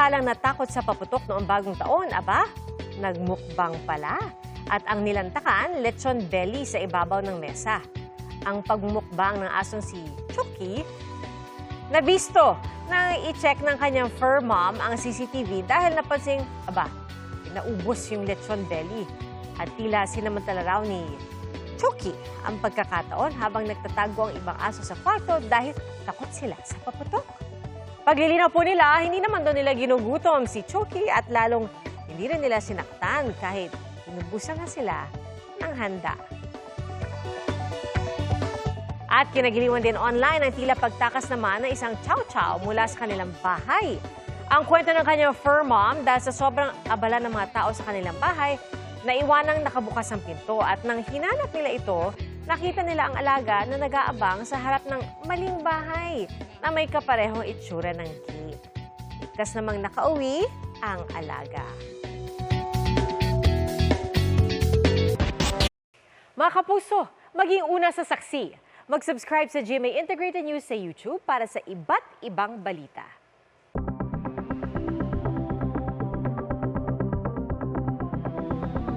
nakalang natakot sa paputok noong bagong taon, aba, nagmukbang pala. At ang nilantakan, lechon belly sa ibabaw ng mesa. Ang pagmukbang ng asong si Chucky, nabisto nang i-check ng kanyang fur mom ang CCTV dahil napansing, aba, naubos yung lechon belly. At tila sinamantala raw ni Chucky ang pagkakataon habang nagtatago ang ibang aso sa kwarto dahil takot sila sa paputok. Paglilinaw po nila, hindi naman daw nila ginugutom si Chucky at lalong hindi rin nila sinaktan kahit inubusan na sila ng handa. At kinagiliwan din online ang tila pagtakas naman ng isang chow-chow mula sa kanilang bahay. Ang kwento ng kanyang fur mom dahil sa sobrang abala ng mga tao sa kanilang bahay, naiwanang nakabukas ang pinto at nang hinanap nila ito, nakita nila ang alaga na nag-aabang sa harap ng maling bahay na may kaparehong itsura ng gate. Ligtas namang nakauwi ang alaga. Mga kapuso, maging una sa saksi. Mag-subscribe sa GMA Integrated News sa YouTube para sa iba't ibang balita.